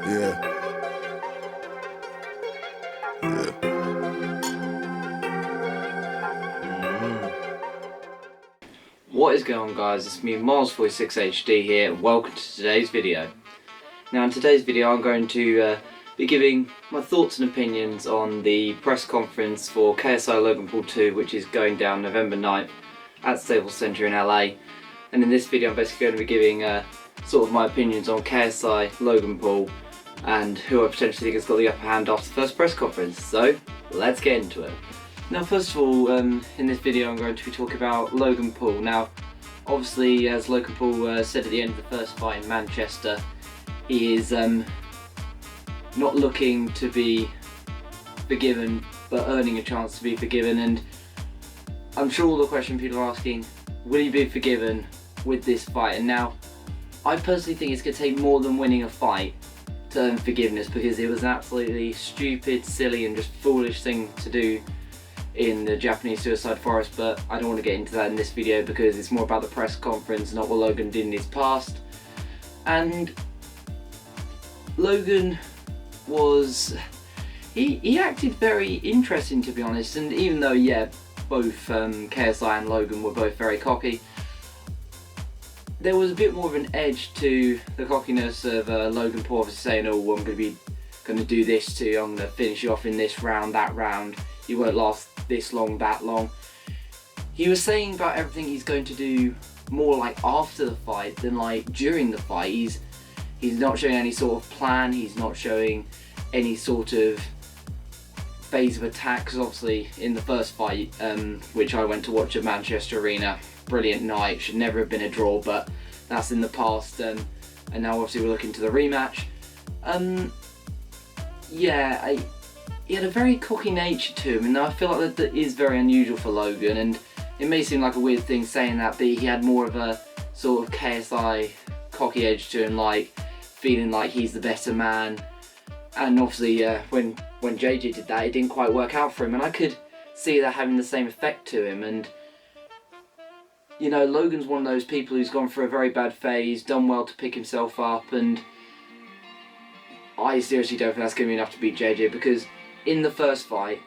Yeah. What is going on, guys? It's me, Miles46HD here, and welcome to today's video. Now in today's video I'm going to be giving my thoughts and opinions on the press conference for KSI Logan Paul 2, which is going down November 9th at Staples Center in LA. And in this video I'm basically going to be giving sort of my opinions on KSI Logan Paul and who I potentially think has got the upper hand after the first press conference. So let's get into it. Now first of all, in this video I'm going to be talking about Logan Paul. Now obviously, as Logan Paul said at the end of the first fight in Manchester, he is not looking to be forgiven but earning a chance to be forgiven, and I'm sure all the question people are asking, will he be forgiven with this fight? And now I personally think it's going to take more than winning a fight to earn forgiveness, because it was an absolutely stupid, silly and just foolish thing to do in the Japanese suicide forest, but I don't want to get into that in this video because it's more about the press conference, not what Logan did in his past. And Logan was... he acted very interesting, to be honest, and even though, yeah, both KSI and Logan were both very cocky, there was a bit more of an edge to the cockiness of Logan Paul, obviously saying, oh, well, I'm going to do this to you, I'm going to finish you off in this round, that round, you won't last this long, that long. He was saying about everything he's going to do more like after the fight than like during the fight. He's not showing any sort of plan, he's not showing any sort of phase of attack, because obviously in the first fight, which I went to watch at Manchester Arena, brilliant night, should never have been a draw, but that's in the past, and now obviously we're looking to the rematch. Yeah, he had a very cocky nature to him, and I feel like that is very unusual for Logan, and it may seem like a weird thing saying that, but he had more of a sort of KSI cocky edge to him, like feeling like he's the better man. And obviously when JJ did that, it didn't quite work out for him, and I could see that having the same effect to him. And you know, Logan's one of those people who's gone through a very bad phase, done well to pick himself up, and I seriously don't think that's going to be enough to beat JJ, because in the first fight,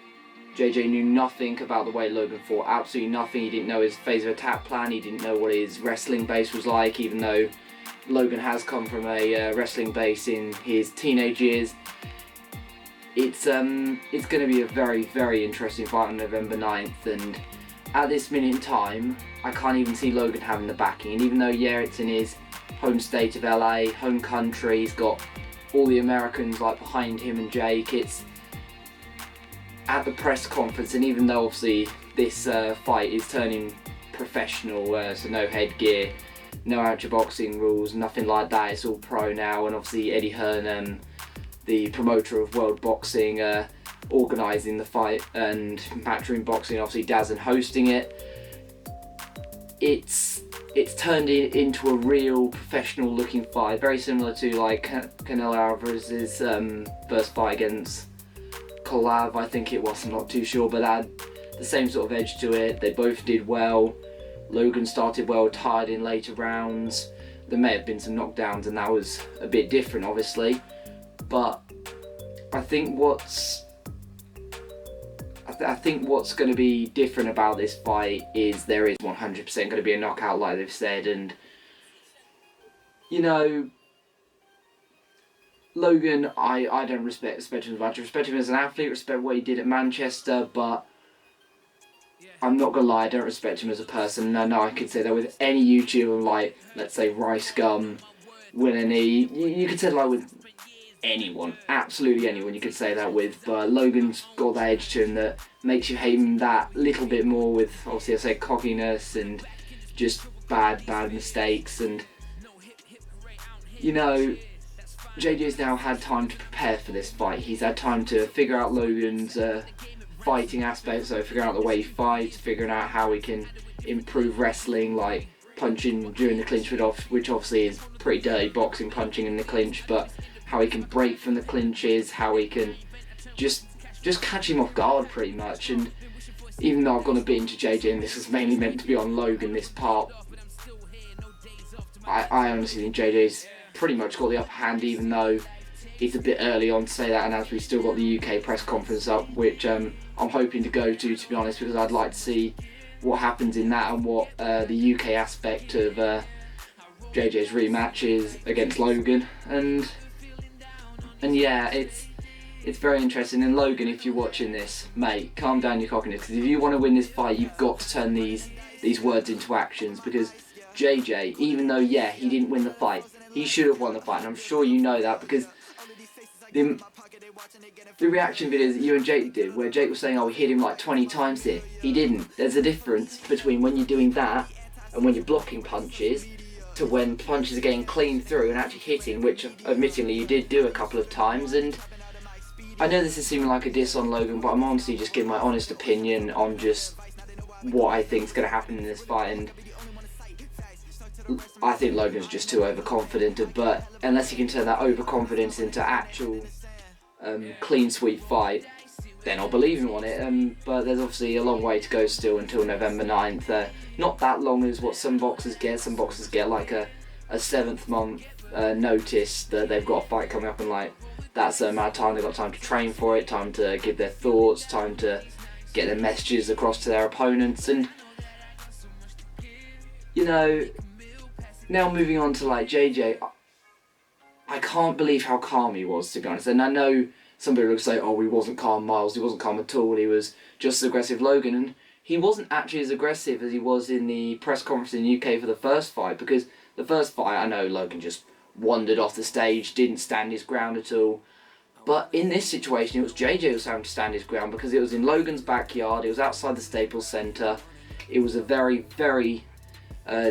JJ knew nothing about the way Logan fought, absolutely nothing. He didn't know his phase of attack plan, he didn't know what his wrestling base was like, even though Logan has come from a wrestling base in his teenage years. It's going to be a very, very interesting fight on November 9th, and at this minute in time, I can't even see Logan having the backing. And even though, yeah, it's in his home state of LA, home country, he's got all the Americans like behind him and Jake, it's at the press conference, and even though obviously this fight is turning professional, so no headgear, no amateur boxing rules, nothing like that, it's all pro now, and obviously Eddie Hearn, the promoter of World Boxing, organising the fight, and Matchroom Boxing obviously Dazn hosting it. It's turned into a real professional looking fight, very similar to like Canelo Alvarez's first fight against Collab, I think it was, I'm not too sure, but that had the same sort of edge to it. They both did well. Logan started well, tired in later rounds. There may have been some knockdowns, and that was a bit different, obviously. But I think what's going to be different about this fight is there is 100% going to be a knockout, like they've said. And you know, Logan, I don't respect him as much. I respect him as an athlete, respect what he did at Manchester, but I'm not gonna lie, I don't respect him as a person. And I know I could say that with any YouTuber, like, let's say Rice Gum, Willany, you could say that like with anyone, absolutely anyone you could say that with, but Logan's got that edge to him that makes you hate him that little bit more, with obviously I say cockiness and just bad mistakes. And you know, JJ's now had time to prepare for this fight. He's had time to figure out Logan's fighting aspects, so figuring out the way he fights, figuring out how he can improve wrestling, like punching during the clinch, which obviously is pretty dirty boxing, punching in the clinch, but how he can break from the clinches, how he can just catch him off guard pretty much. And even though I've gone a bit into JJ and this was mainly meant to be on Logan, this part, I honestly think JJ's pretty much got the upper hand, even though it's a bit early on to say that, and as we've still got the UK press conference up, which I'm hoping to go to be honest, because I'd like to see what happens in that and what the UK aspect of JJ's rematch is against Logan, and yeah, it's very interesting. And Logan, if you're watching this, mate, calm down your cockiness, because if you want to win this fight, you've got to turn these words into actions, because JJ, even though, yeah, he didn't win the fight, he should have won the fight, and I'm sure you know that, because the reaction videos that you and Jake did, where Jake was saying, oh, we hit him like 20 times here, he didn't. There's a difference between when you're doing that and when you're blocking punches, to when punches are getting clean through and actually hitting, which admittingly you did do a couple of times. And I know this is seeming like a diss on Logan, but I'm honestly just giving my honest opinion on just what I think is going to happen in this fight, and I think Logan's just too overconfident, but unless he can turn that overconfidence into actual clean sweep fight, then I'll believe him on it. But there's obviously a long way to go still until November 9th. Not that long as what some boxers get. Some boxers get like a 7th month notice that they've got a fight coming up, and like that's the amount of time they've got time to train for it, time to give their thoughts, time to get their messages across to their opponents. And you know, now moving on to like JJ, I can't believe how calm he was, to be honest. And I know somebody would say, oh, he wasn't calm, Miles, he wasn't calm at all, he was just as aggressive, Logan. And he wasn't actually as aggressive as he was in the press conference in the UK for the first fight, because the first fight, I know Logan just wandered off the stage, didn't stand his ground at all. But in this situation, it was JJ who was having to stand his ground, because it was in Logan's backyard, it was outside the Staples Centre. It was a very, very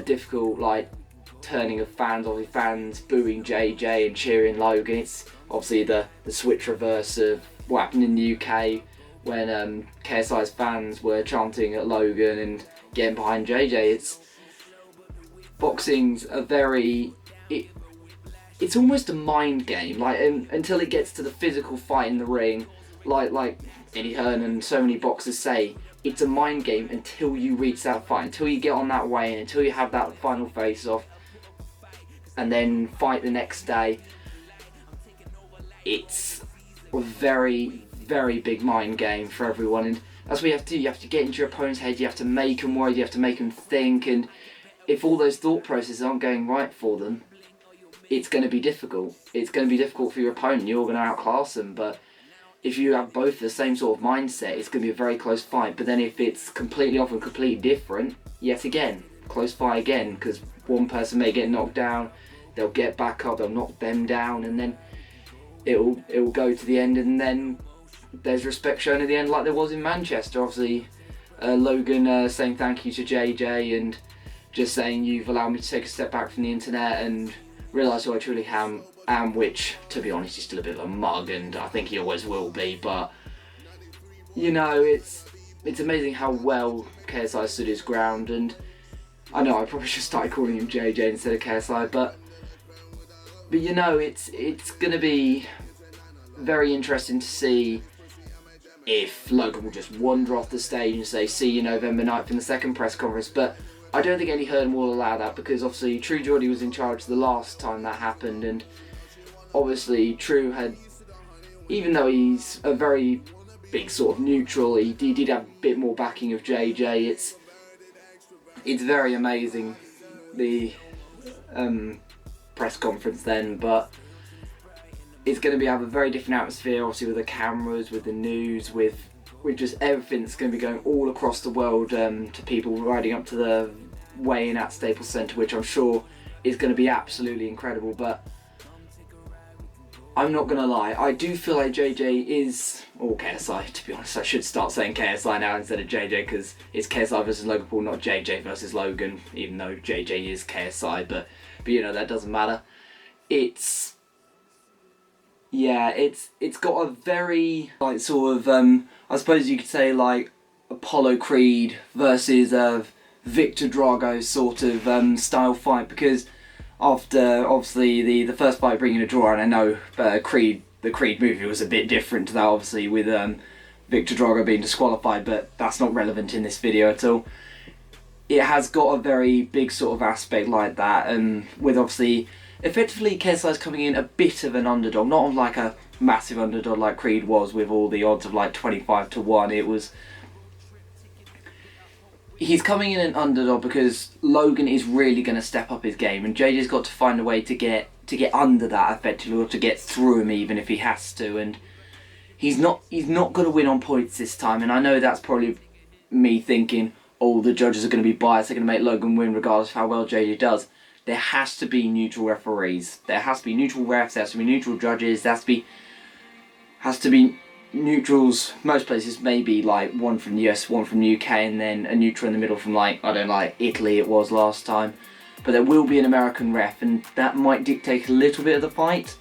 difficult, like, turning of fans, obviously fans booing JJ and cheering Logan. It's obviously the switch reverse of what happened in the UK when KSI's fans were chanting at Logan and getting behind JJ. Boxing's a very, it's almost a mind game, like until it gets to the physical fight in the ring, like Eddie Hearn and so many boxers say, it's a mind game until you reach that fight, until you get on that weigh-in, until you have that final face-off and then fight the next day. It's a very, very big mind game for everyone, and that's what you have to do. You have to get into your opponent's head, you have to make them worry, you have to make them think, and if all those thought processes aren't going right for them, it's going to be difficult. It's going to be difficult for your opponent, you're going to outclass them. But if you have both the same sort of mindset, it's going to be a very close fight. But then if it's completely off and completely different, yet again, close fight again, because one person may get knocked down, they'll get back up, they'll knock them down, and then it will go to the end, and then there's respect shown at the end, like there was in Manchester. Obviously, Logan saying thank you to JJ and just saying, you've allowed me to take a step back from the internet and realise who I truly am, which, to be honest, he's still a bit of a mug, and I think he always will be. But you know, it's amazing how well KSI stood his ground, and I know I probably should start calling him JJ instead of KSI, but you know, it's going to be very interesting to see if Logan will just wander off the stage and say, see you November 9th in the second press conference. But I don't think Eddie Hearn will allow that, because obviously True Geordie was in charge the last time that happened, and obviously True had, even though he's a very big sort of neutral, he did have a bit more backing of JJ. It's very amazing, the press conference then, but it's going to have a very different atmosphere, obviously, with the cameras, with the news, with just everything that's going to be going all across the world, to people riding up to the weigh-in at Staples Centre, which I'm sure is going to be absolutely incredible. But I'm not going to lie, I do feel like JJ is, or KSI, to be honest, I should start saying KSI now instead of JJ, because it's KSI versus Logan Paul, not JJ versus Logan, even though JJ is KSI, but you know, that doesn't matter. It's got a very, like, sort of, I suppose you could say, like, Apollo Creed versus Victor Drago sort of style fight, because after, obviously, the first fight bringing a draw, and I know the Creed movie was a bit different to that, obviously, with Victor Drago being disqualified, but that's not relevant in this video at all. It has got a very big sort of aspect like that, and with obviously effectively KSI is coming in a bit of an underdog, not like a massive underdog like Creed was with all the odds of like 25-1. It was, he's coming in an underdog because Logan is really going to step up his game, and JJ's got to find a way to get under that effectively, or to get through him even if he has to. And he's not going to win on points this time. And I know that's probably me thinking, oh, the judges are going to be biased, they're going to make Logan win regardless of how well JJ does. There has to be neutral referees. There has to be neutral refs. There has to be neutral judges. There has to be neutrals. Most places maybe like one from the US, one from the UK, and then a neutral in the middle from like, I don't know, like Italy it was last time. But there will be an American ref, and that might dictate a little bit of the fight.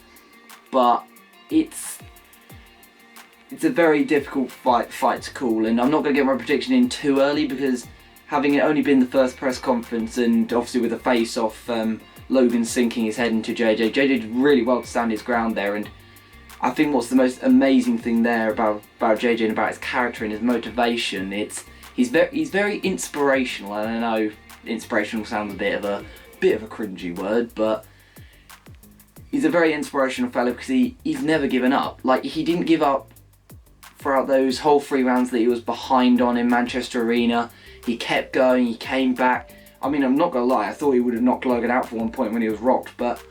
But it's a very difficult fight to call, and I'm not going to get my prediction in too early because having it only been the first press conference, and obviously with the face-off, Logan sinking his head into JJ. JJ did really well to stand his ground there, and I think what's the most amazing thing there about JJ and about his character and his motivation, he's very inspirational. And I know inspirational sounds a bit of a cringy word, but he's a very inspirational fellow because he's never given up. Like, he didn't give up throughout those whole 3 rounds that he was behind on in Manchester Arena. He kept going, he came back. I mean, I'm not gonna lie, I thought he would have knocked Logan out for one point when he was rocked, but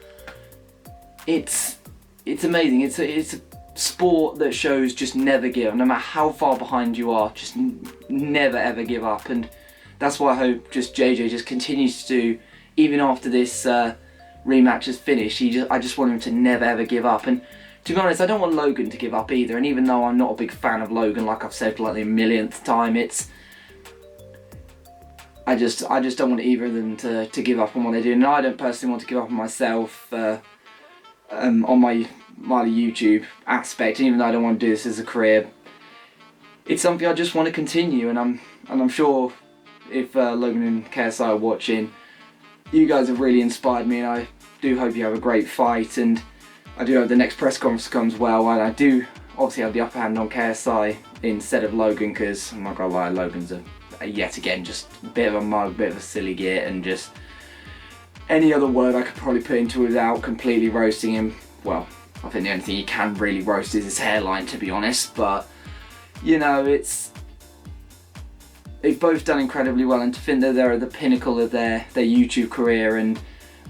it's amazing. It's a sport that shows just never give up. No matter how far behind you are, just never ever give up. And that's why I hope just JJ just continues to do, even after this rematch is finished, I just want him to never ever give up. And to be honest, I don't want Logan to give up either. And even though I'm not a big fan of Logan, like I've said like the millionth time, I just don't want either of them to give up on what they do. And I don't personally want to give up on myself on my YouTube aspect. And even though I don't want to do this as a career, it's something I just want to continue. And I'm sure if Logan and KSI are watching, you guys have really inspired me, and I do hope you have a great fight. And I do hope the next press conference comes well, and I do obviously have the upper hand on KSI instead of Logan, because I'm not gonna lie, Logan's yet again just a bit of a mug, bit of a silly git, and just any other word I could probably put into it without completely roasting him. Well, I think the only thing he can really roast is his hairline, to be honest. But you know, they've both done incredibly well, and to think that they're at the pinnacle of their YouTube career, and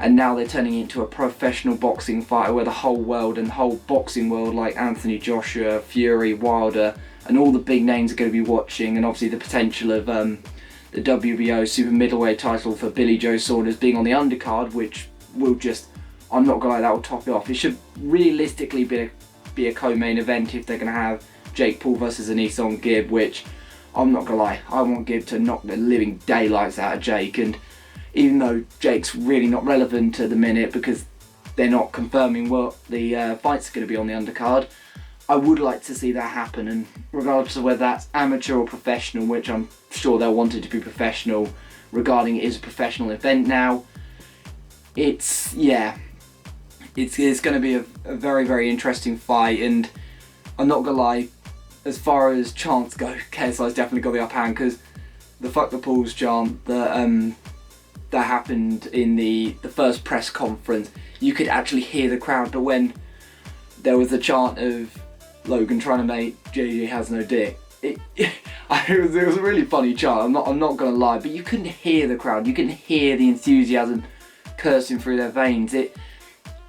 now they're turning it into a professional boxing fighter where the whole world and the whole boxing world, like Anthony Joshua, Fury, Wilder, and all the big names are going to be watching. And obviously the potential of the WBO super middleweight title for Billy Joe Saunders being on the undercard, which will just, I'm not gonna lie, that will top it off. It should realistically be a co-main event if they're going to have Jake Paul versus Anison Gibb, which I'm not gonna lie, I want Gibb to knock the living daylights out of Jake. And even though Jake's really not relevant at the minute because they're not confirming what the fights are going to be on the undercard, I would like to see that happen. And regardless of whether that's amateur or professional, which I'm sure they'll want it to be professional, regarding it is a professional event now, it's going to be a very, very interesting fight. And I'm not gonna lie, as far as chants go, KSI's definitely got the upper hand, because the fuck the Pauls chant that happened in the first press conference, you could actually hear the crowd. But when there was a chant of Logan trying to make JJ has no dick, it was a really funny chant. I'm not gonna lie, but you couldn't hear the crowd. You couldn't hear the enthusiasm coursing through their veins.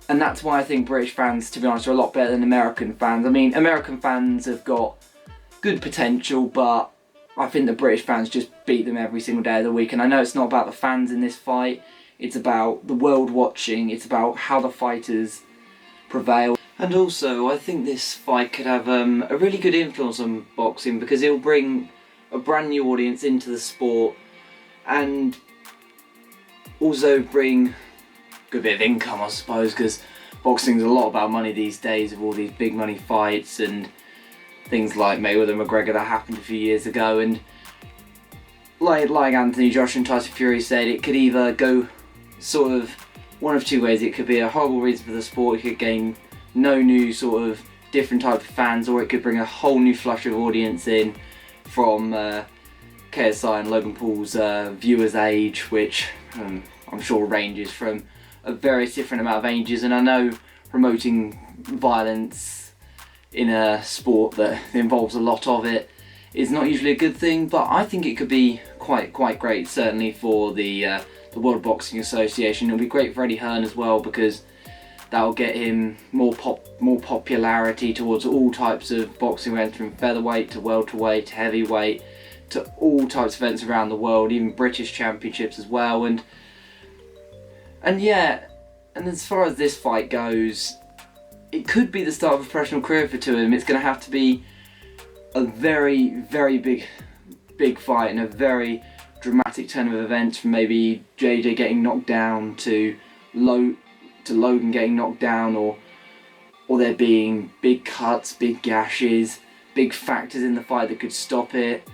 And that's why I think British fans, to be honest, are a lot better than American fans. I mean, American fans have got good potential, but I think the British fans just beat them every single day of the week. And I know it's not about the fans in this fight, it's about the world watching, it's about how the fighters prevail. And also, I think this fight could have a really good influence on boxing, because it'll bring a brand new audience into the sport, and also bring a good bit of income, I suppose, because boxing's a lot about money these days with all these big money fights and things like Mayweather and McGregor that happened a few years ago. And like Anthony Joshua and Tyson Fury said, it could either go sort of one of two ways. It could be a horrible reason for the sport, it could gain no new sort of different type of fans, or it could bring a whole new flush of audience in from KSI and Logan Paul's viewers' age, which I'm sure ranges from of various different amount of ages, and I know promoting violence in a sport that involves a lot of it is not usually a good thing, but I think it could be quite great, certainly for the World Boxing Association. It'll be great for Eddie Hearn as well, because that'll get him more popularity towards all types of boxing events, from featherweight to welterweight to heavyweight to all types of events around the world, even British championships as well. And yeah, and as far as this fight goes, it could be the start of a professional career for two of them. It's going to have to be a very big fight and a very dramatic turn of events, from maybe JJ getting knocked down to Logan getting knocked down, or there being big cuts, big gashes, big factors in the fight that could stop it.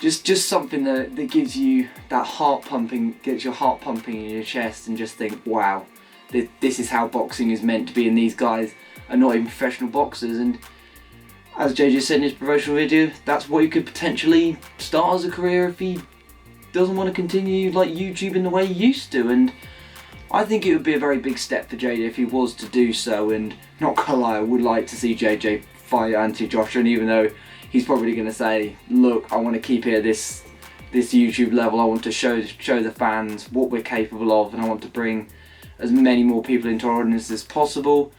Just something that gives you that heart pumping, gets your heart pumping in your chest, and just think, wow, this is how boxing is meant to be, and these guys are not even professional boxers. And as JJ said in his promotional video, that's what he could potentially start as a career if he doesn't want to continue like YouTube in the way he used to. And I think it would be a very big step for JJ if he was to do so. And not gonna lie, I would like to see JJ fight Anthony Joshua, and even though he's probably going to say, look, I want to keep it at this YouTube level, I want to show the fans what we're capable of, and I want to bring as many more people into our audience as possible.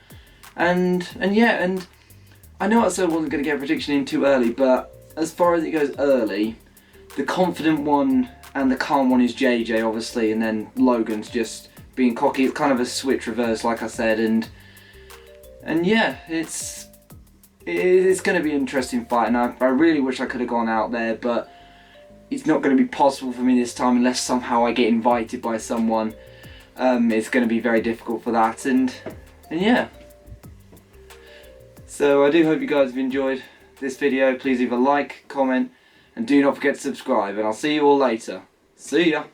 And yeah, and I know I said I wasn't going to get a prediction in too early, but as far as it goes early, the confident one and the calm one is JJ, obviously, and then Logan's just being cocky. It's kind of a switch reverse, like I said, and yeah, it's going to be an interesting fight, and I really wish I could have gone out there, but it's not going to be possible for me this time unless somehow I get invited by someone. It's going to be very difficult for that, and yeah. So I do hope you guys have enjoyed this video. Please leave a like, comment, and do not forget to subscribe, and I'll see you all later. See ya!